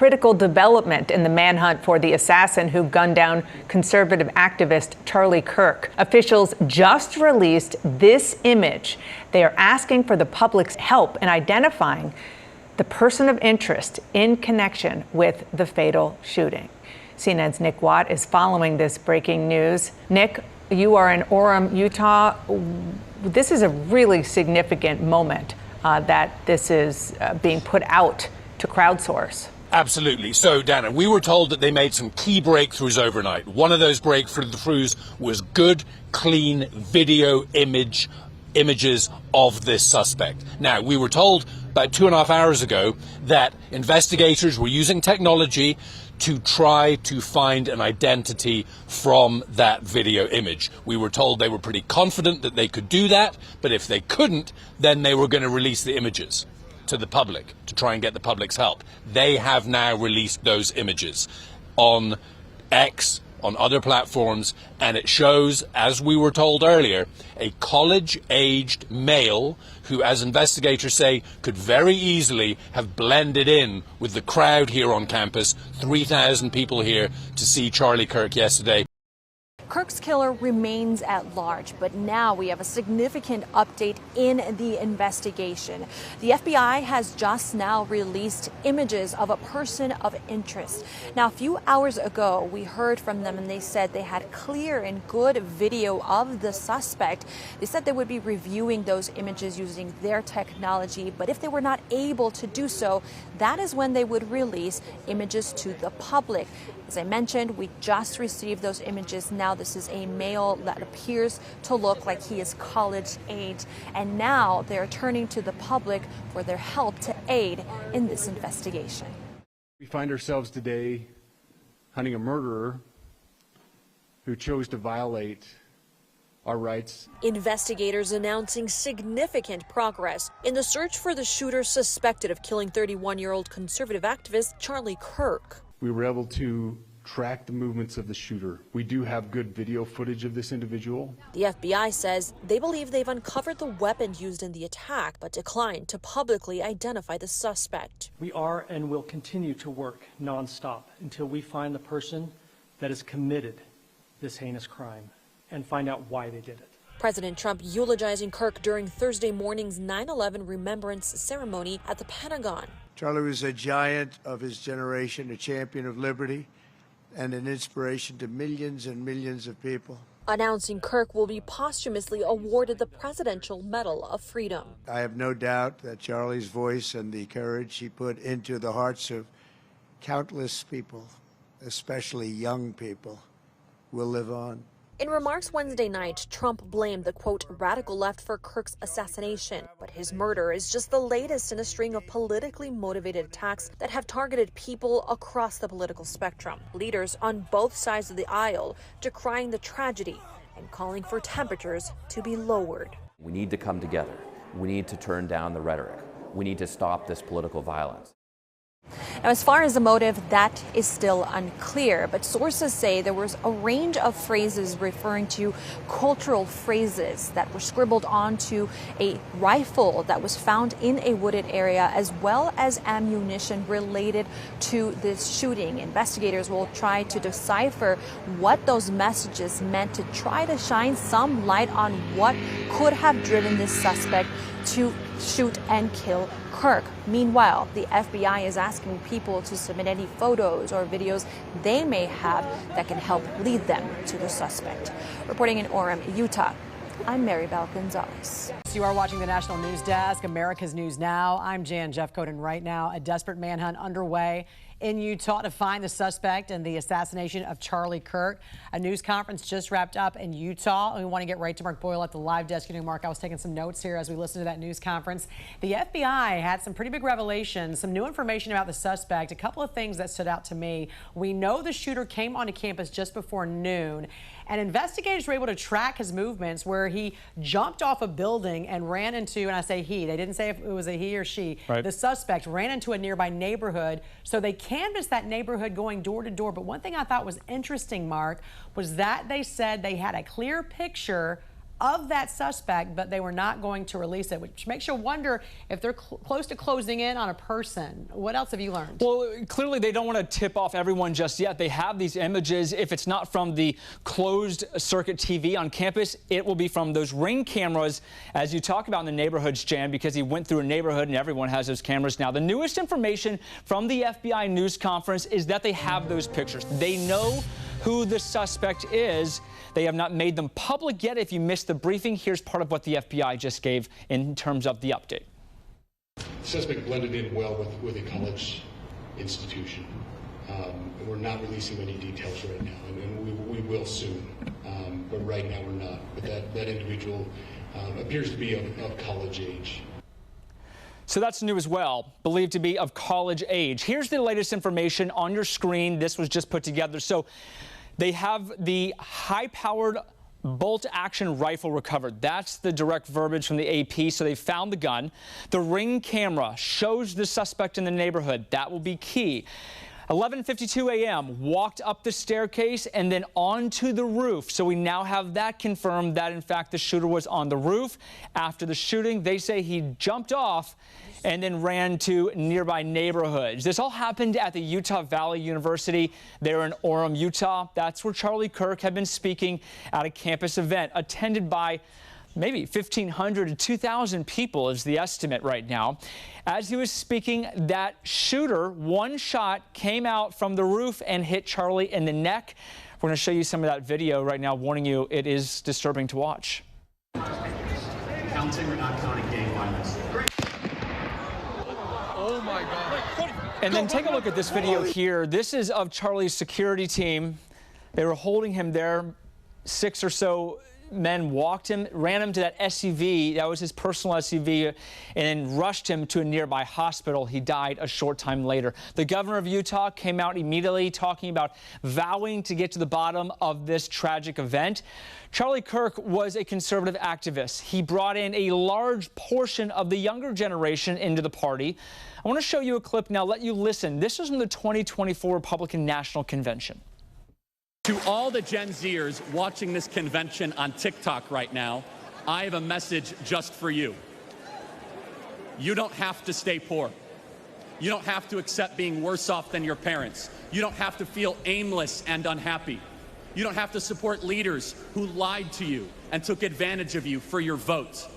critical development in the manhunt for the assassin who gunned down conservative activist Charlie Kirk. Officials just released this image. They are asking for the public's help in identifying the person of interest in connection with the fatal shooting. CNN's Nick Watt is following this breaking news. Nick, you are in Orem, Utah. This is a really significant moment that this is being put out to crowdsource. Absolutely. So, Dana, we were told that they made some key breakthroughs overnight. One of those breakthroughs was good, clean video images of this suspect. Now, we were told about 2.5 hours ago that investigators were using technology to try to find an identity from that video image. We were told they were pretty confident that they could do that, but if they couldn't, then they were going to release the images to the public to try and get the public's help. They have now released those images on X, on other platforms, and it shows, as we were told earlier, a college-aged male who, as investigators say, could very easily have blended in with the crowd here on campus. 3,000 people here to see Charlie Kirk yesterday. Kirk's killer remains at large, but now we have a significant update in the investigation. The FBI has just now released images of a person of interest. Now, a few hours ago, we heard from them and they said they had clear and good video of the suspect. They said they would be reviewing those images using their technology, but if they were not able to do so, that is when they would release images to the public. As I mentioned, we just received those images. Now this is a male that appears to look like he is college age. And now they're turning to the public for their help to aid in this investigation. We find ourselves today hunting a murderer who chose to violate our rights. Investigators announcing significant progress in the search for the shooter suspected of killing 31-year-old conservative activist Charlie Kirk. We were able to track the movements of the shooter. We do have good video footage of this individual. The FBI says they believe they've uncovered the weapon used in the attack, but declined to publicly identify the suspect. We are and will continue to work nonstop until we find the person that has committed this heinous crime and find out why they did it. President Trump eulogizing Kirk during Thursday morning's 9/11 remembrance ceremony at the Pentagon. Charlie was a giant of his generation, a champion of liberty, and an inspiration to millions and millions of people. Announcing Kirk will be posthumously awarded the Presidential Medal of Freedom. I have no doubt that Charlie's voice and the courage he put into the hearts of countless people, especially young people, will live on. In remarks Wednesday night, Trump blamed the, quote, radical left for Kirk's assassination. But his murder is just the latest in a string of politically motivated attacks that have targeted people across the political spectrum. Leaders on both sides of the aisle decrying the tragedy and calling for temperatures to be lowered. We need to come together. We need to turn down the rhetoric. We need to stop this political violence. Now, as far as the motive, that is still unclear, but sources say there was a range of phrases referring to cultural phrases that were scribbled onto a rifle that was found in a wooded area, as well as ammunition related to this shooting. Investigators will try to decipher what those messages meant to try to shine some light on what could have driven this suspect to shoot and kill Kirk. Meanwhile, the FBI is asking people to submit any photos or videos they may have that can help lead them to the suspect. Reporting in Orem, Utah, I'm Maribel Gonzalez. You are watching the National News Desk, America's News Now. I'm Jan Jeffcoat, and right now a desperate manhunt underway in Utah to find the suspect in the assassination of Charlie Kirk. A news conference just wrapped up in Utah. We want to get right to Mark Boyle at the live desk. You know, Mark, I was taking some notes here as we listened to that news conference. The FBI had some pretty big revelations, some new information about the suspect. A couple of things that stood out to me. We know the shooter came onto campus just before noon, and investigators were able to track his movements where he jumped off a building and ran into, and I say he, they didn't say if it was a he or she. Right. The suspect ran into a nearby neighborhood, so they canvassed that neighborhood going door to door. But one thing I thought was interesting, Mark, was that they said they had a clear picture of that suspect, but they were not going to release it, which makes you wonder if they're close to closing in on a person. What else have you learned? Well, clearly they don't want to tip off everyone just yet. They have these images. If it's not from the closed circuit TV on campus, it will be from those Ring cameras, as you talk about in the neighborhoods, Jan, because he went through a neighborhood and everyone has those cameras now. The newest information from the FBI news conference is that they have those pictures. They know who the suspect is. They have not made them public yet. If you missed the briefing, here's part of what the FBI just gave in terms of the update. The suspect blended in well with a college institution. We're not releasing any details right now, and we will soon, but right now we're not. But that individual appears to be of college age. So that's new as well, believed to be of college age. Here's the latest information on your screen. This was just put together. So they have the high-powered bolt-action rifle recovered. That's the direct verbiage from the AP. So they found the gun. The Ring camera shows the suspect in the neighborhood. That will be key. 11:52 a.m. walked up the staircase and then onto the roof. So we now have that confirmed that, in fact, the shooter was on the roof. After the shooting, they say he jumped off and then ran to nearby neighborhoods. This all happened at the Utah Valley University there in Orem, Utah. That's where Charlie Kirk had been speaking at a campus event attended by maybe 1,500 to 2,000 people is the estimate right now. As he was speaking, that shooter, one shot came out from the roof and hit Charlie in the neck. We're going to show you some of that video right now, warning you it is disturbing to watch. Counting or not counting gang violence? Oh my God. And then take a look at this video here. This is of Charlie's security team. They were holding him there. 6 or so men walked him, ran him to that SUV, that was his personal SUV, and then rushed him to a nearby hospital. He died a short time later. The governor of Utah came out immediately talking about vowing to get to the bottom of this tragic event. Charlie Kirk was a conservative activist. He brought in a large portion of the younger generation into the party. I want to show you a clip now, let you listen. This is from the 2024 Republican National Convention. To all the Gen Zers watching this convention on TikTok right now, I have a message just for you. You don't have to stay poor. You don't have to accept being worse off than your parents. You don't have to feel aimless and unhappy. You don't have to support leaders who lied to you and took advantage of you for your vote.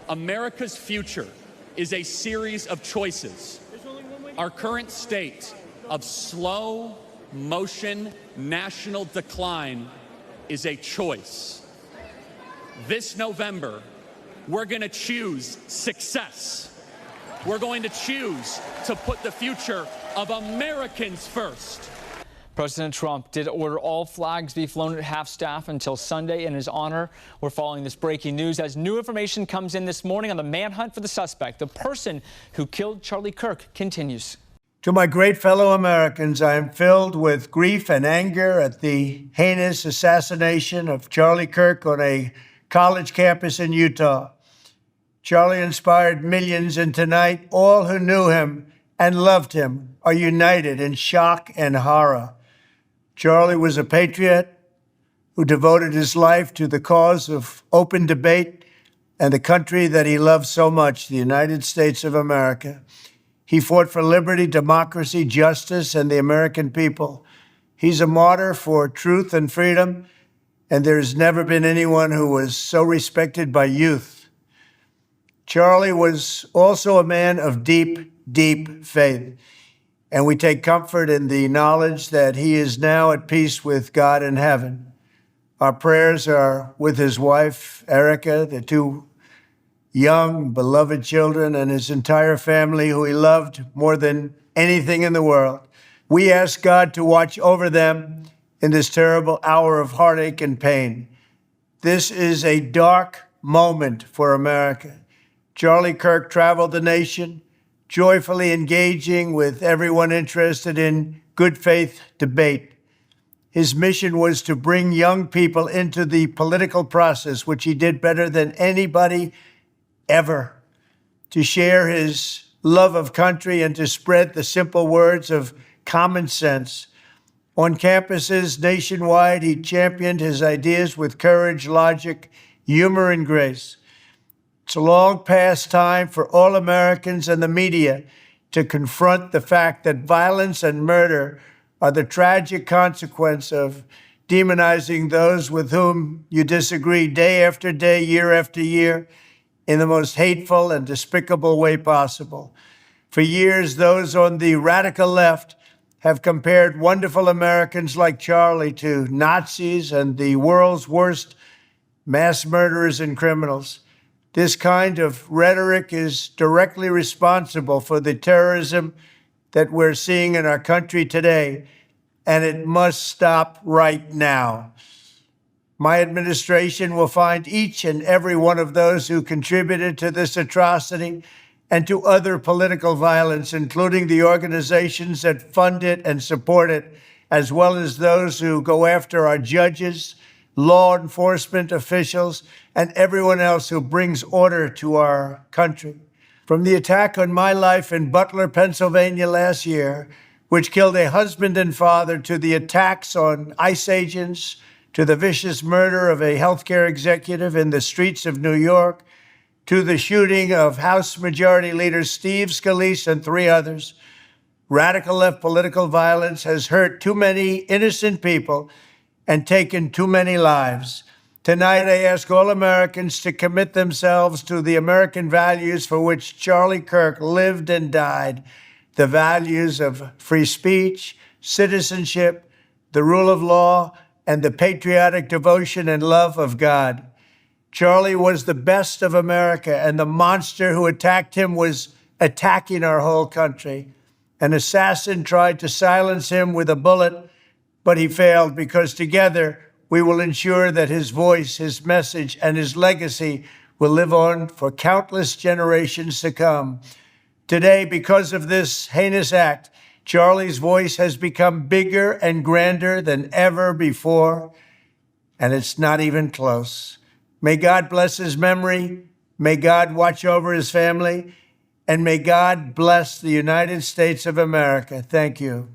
America's future is a series of choices. Our current state of slow motion national decline is a choice. This November, we're going to choose success. We're going to choose to put the future of Americans first. President Trump did order all flags be flown at half-staff until Sunday in his honor. We're following this breaking news as new information comes in this morning on the manhunt for the suspect. The person who killed Charlie Kirk continues. To my great fellow Americans, I am filled with grief and anger at the heinous assassination of Charlie Kirk on a college campus in Utah. Charlie inspired millions, and tonight all who knew him and loved him are united in shock and horror. Charlie was a patriot who devoted his life to the cause of open debate and the country that he loved so much, the United States of America. He fought for liberty, democracy, justice, and the American people. He's a martyr for truth and freedom, and there's never been anyone who was so respected by youth. Charlie was also a man of deep, deep faith, and we take comfort in the knowledge that he is now at peace with God in heaven. Our prayers are with his wife, Erica, the two young, beloved children, and his entire family, who he loved more than anything in the world. We ask God to watch over them in this terrible hour of heartache and pain. This is a dark moment for America. Charlie Kirk traveled the nation, joyfully engaging with everyone interested in good faith debate. His mission was to bring young people into the political process, which he did better than anybody ever, to share his love of country and to spread the simple words of common sense. On campuses nationwide, he championed his ideas with courage, logic, humor, and grace. It's long past time for all Americans and the media to confront the fact that violence and murder are the tragic consequence of demonizing those with whom you disagree day after day, year after year, in the most hateful and despicable way possible. For years, those on the radical left have compared wonderful Americans like Charlie to Nazis and the world's worst mass murderers and criminals. This kind of rhetoric is directly responsible for the terrorism that we're seeing in our country today, and it must stop right now. My administration will find each and every one of those who contributed to this atrocity and to other political violence, including the organizations that fund it and support it, as well as those who go after our judges, law enforcement officials, and everyone else who brings order to our country. From the attack on my life in Butler, Pennsylvania last year, which killed a husband and father, to the attacks on ICE agents, to the vicious murder of a healthcare executive in the streets of New York, to the shooting of House Majority Leader Steve Scalise and 3 others, radical left political violence has hurt too many innocent people and taken too many lives. Tonight, I ask all Americans to commit themselves to the American values for which Charlie Kirk lived and died, the values of free speech, citizenship, the rule of law, and the patriotic devotion and love of God. Charlie was the best of America, and the monster who attacked him was attacking our whole country. An assassin tried to silence him with a bullet, but he failed, because together we will ensure that his voice, his message, and his legacy will live on for countless generations to come. Today, because of this heinous act, Charlie's voice has become bigger and grander than ever before, and it's not even close. May God bless his memory, may God watch over his family, and may God bless the United States of America. Thank you.